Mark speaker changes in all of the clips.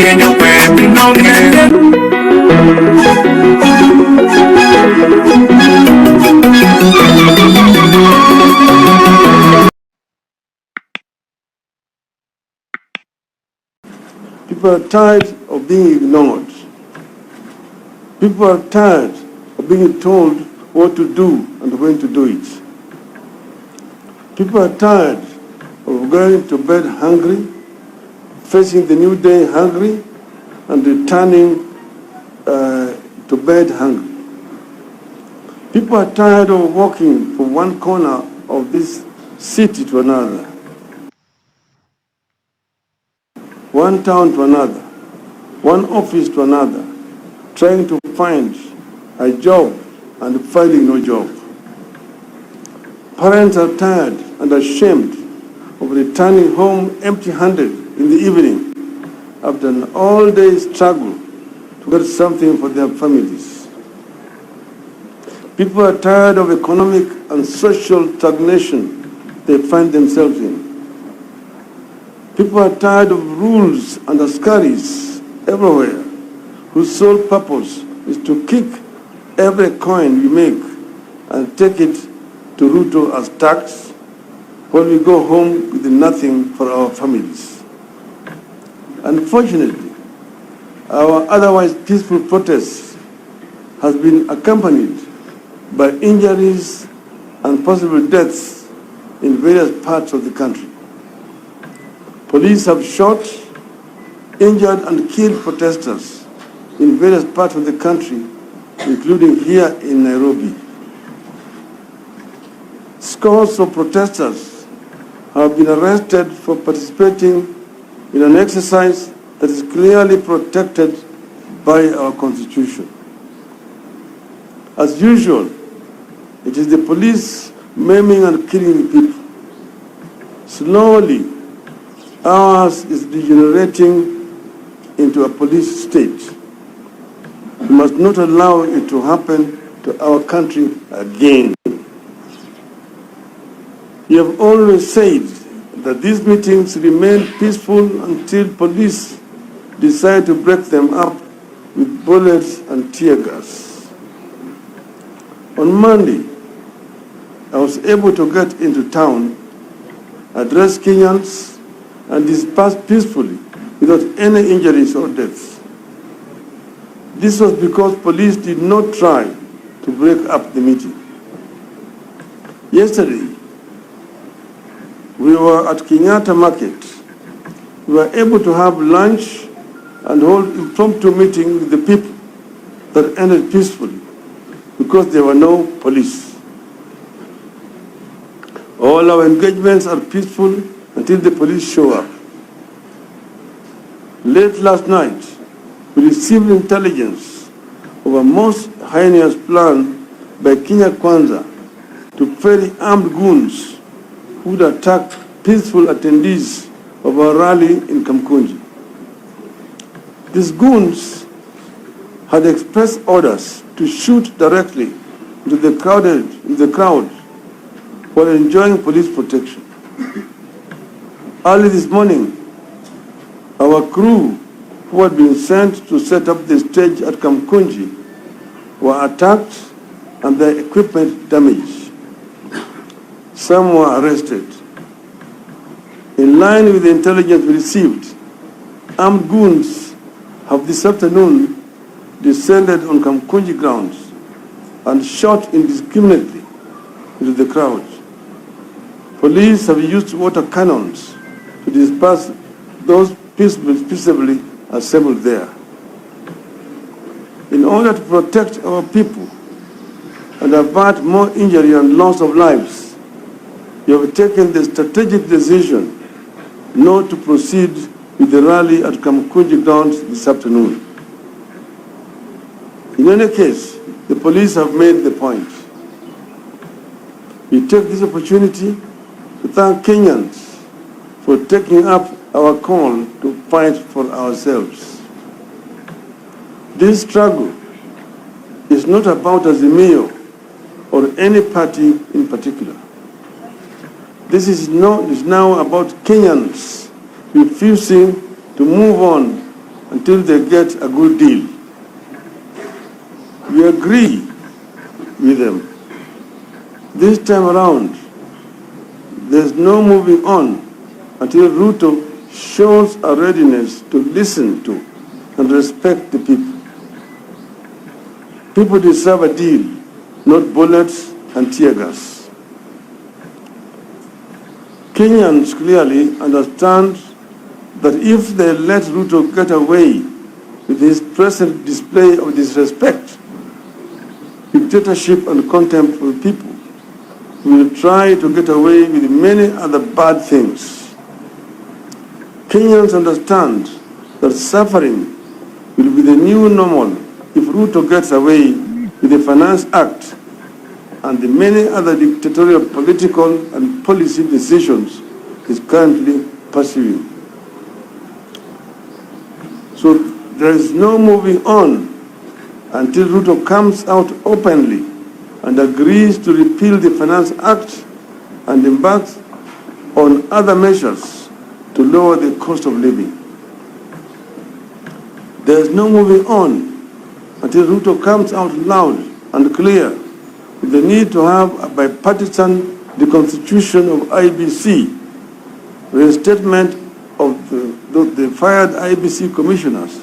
Speaker 1: People are tired of being ignored. People are tired of being told what to do and when to do it. People are tired of going to bed hungry, facing the new day hungry, and returning to bed hungry. People are tired of walking from one corner of this city to another, one town to another, one office to another, trying to find a job and finding no job. Parents are tired and ashamed of returning home empty-handed in the evening after an all-day struggle to get something for their families. People are tired of economic and social stagnation they find themselves in. People are tired of rules and askaris everywhere whose sole purpose is to kick every coin we make and take it to RUTO as tax while we go home with nothing for our families. Unfortunately, our otherwise peaceful protest has been accompanied by injuries and possible deaths in various parts of the country. Police have shot, injured and killed protesters in various parts of the country, including here in Nairobi. Scores of protesters have been arrested for participating in an exercise that is clearly protected by our Constitution. As usual, it is the police maiming and killing people. Slowly, ours is degenerating into a police state. We must not allow it to happen to our country again. We have always said that these meetings remain peaceful until police decide to break them up with bullets and tear gas. On Monday, I was able to get into town, address Kenyans, and disperse peacefully without any injuries or deaths. This was because police did not try to break up the meeting. Yesterday, we were at Kenyatta Market. We were able to have lunch and hold impromptu meeting with the people that ended peacefully because there were no police. All our engagements are peaceful until the police show up. Late last night, we received intelligence of a most heinous plan by Kenya Kwanza to ferry armed goons who would attack peaceful attendees of our rally in Kamkunji. These goons had expressed orders to shoot directly into the crowd while enjoying police protection. Early this morning, our crew who had been sent to set up the stage at Kamkunji were attacked and their equipment damaged. Some were arrested. In line with the intelligence we received, armed goons have this afternoon descended on Kamkunji grounds and shot indiscriminately into the crowd. Police have used water cannons to disperse those peaceably assembled there. In order to protect our people and avert more injury and loss of lives, we have taken the strategic decision not to proceed with the rally at Kamkunji grounds this afternoon. In any case, the police have made the point. We take this opportunity to thank Kenyans for taking up our call to fight for ourselves. This struggle is not about Azimio or any party in particular. This is now about Kenyans refusing to move on until they get a good deal. We agree with them. This time around, there's no moving on until RUTO shows a readiness to listen to and respect the people. People deserve a deal, not bullets and tear gas. Kenyans clearly understand that if they let RUTO get away with his present display of disrespect, dictatorship and contempt for people, he will try to get away with many other bad things. Kenyans understand that suffering will be the new normal if RUTO gets away with the Finance Act and the many other dictatorial political and policy decisions he's currently pursuing. So there is no moving on until RUTO comes out openly and agrees to repeal the Finance Act and embarks on other measures to lower the cost of living. There is no moving on until RUTO comes out loud and clear with the need to have a bipartisan reconstitution of IBC, reinstatement of the fired IBC commissioners,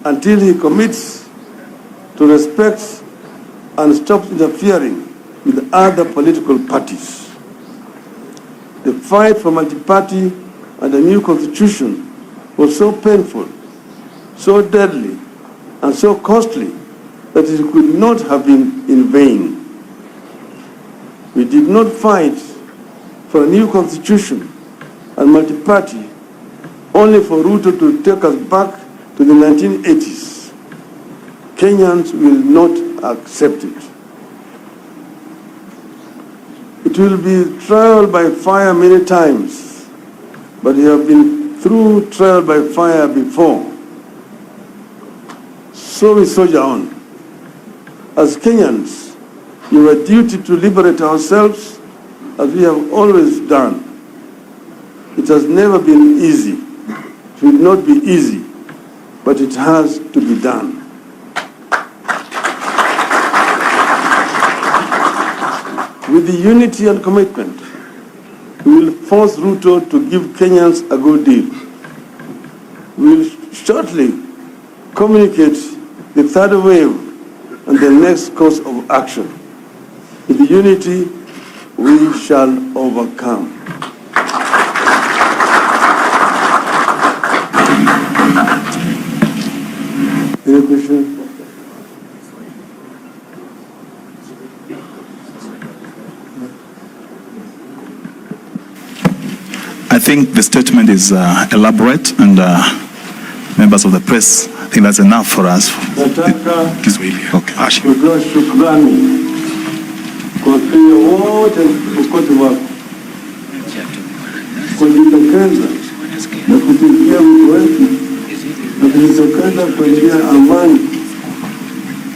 Speaker 1: until he commits to respect and stops interfering with other political parties. The fight for multi-party and a new constitution was so painful, so deadly, and so costly that it could not have been in vain. We did not fight for a new constitution and multi-party only for RUTO to take us back to the 1980s. Kenyans will not accept it. It will be trial by fire many times, but we have been through trial by fire before. So we soldier on. As Kenyans, we have a duty to liberate ourselves as we have always done. It has never been easy. It will not be easy, but it has to be done. With the unity and commitment, we will force RUTO to give Kenyans a good deal. We will shortly communicate the third wave and the next course of action. With the unity, we shall overcome. Any question?
Speaker 2: I think the statement is elaborate, and members of the press, I think that's enough for us. Kiswahili. Okay.
Speaker 1: Kutoa shukrani kwa Wakenya wote kokote wako kujitokeza na kutumikia wito wetu na kujitokeza kwa njia ya amani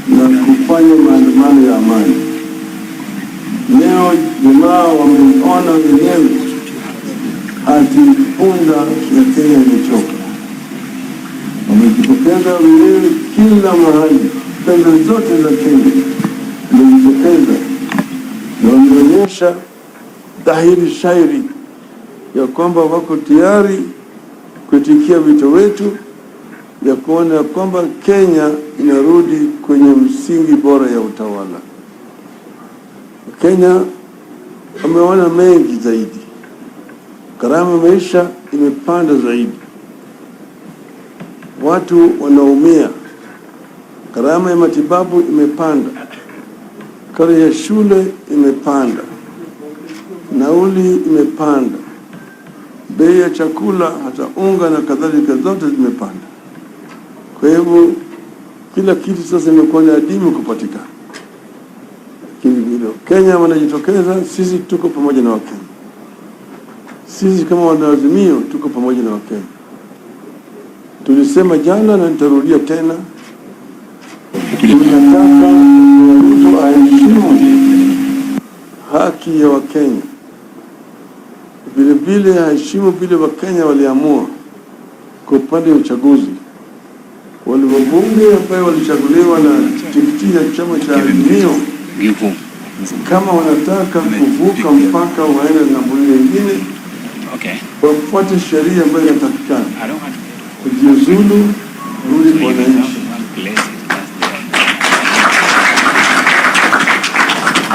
Speaker 1: na kufanya maandamano ya amani. Leo jamaa wameona wenyewe ati punda ya Kenya imechoka. Wamejitokeza wenyewe kila mahali, pembe zote za Kenya wamejitokeza na wameonyesha dhahiri shairi ya kwamba wako tayari kuitikia wito wetu ya kuona ya kwamba Kenya inarudi kwenye msingi bora ya utawala. Kenya wameona mengi zaidi. Gharama maisha imepanda zaidi. Watu wanaumia. Gharama ya matibabu imepanda. Karo ya shule imepanda. Nauli imepanda. Bei ya chakula hata unga na kadhalika zote zimepanda. Kwa hivyo kila kitu sasa imekuwa ni adimu kupatikana. Kenya wanajitokeza, sisi tuko pamoja na Wakenya. Sisi kama wanaazimio tuko pamoja na Wakenya. Tulisema jana na nitarudia tena, tunataka RUTO aheshimu haki ya Wakenya. Vile vile aheshimu vile Wakenya waliamua kwa upande wa uchaguzi. wale wabunge ambao walichaguliwa na tikiti ya chama cha Azimio, kama wanataka kuvuka mpaka waende ng'ambo nyingine, wafuate sheria ambayo inatakikana, kujiuzulu, rudi kwa wananchi.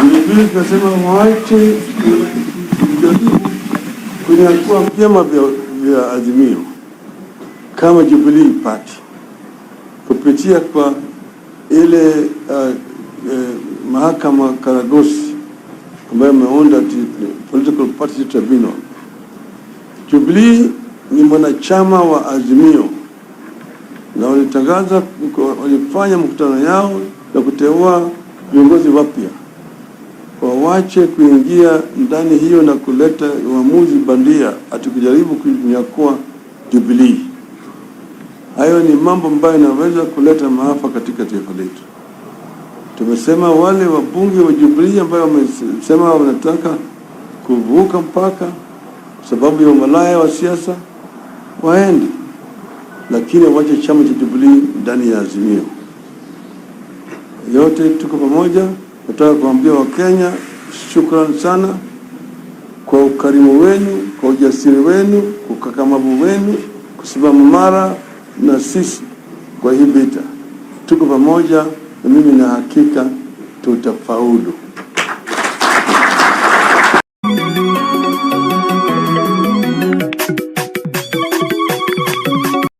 Speaker 1: Vilevile tunasema waache kujaribu kunyakua vyama vya Azimio kama Jubilee Party kupitia kwa ile mahakama Karagosi ambayo imeunda political party tribunal. Jubilee ni mwanachama wa Azimio na walitangaza, walifanya mkutano yao na kuteua viongozi wapya. Wawache kuingia ndani hiyo na kuleta uamuzi bandia atukujaribu kunyakua Jubilee. Hayo ni mambo ambayo yanaweza kuleta maafa katika taifa letu. Tumesema wale wabunge wa Jubilee ambao wamesema wanataka kuvuka mpaka sababu ya umalaya wa siasa waende, lakini wache chama cha Jubilee ndani ya Azimio. Yote tuko pamoja. Nataka kuambia Wakenya shukrani sana kwa ukarimu wenu, kwa ujasiri wenu, kwa ukakamavu wenu, kusimama mara na sisi kwa hii vita. Tuko pamoja na mimi na hakika tutafaulu.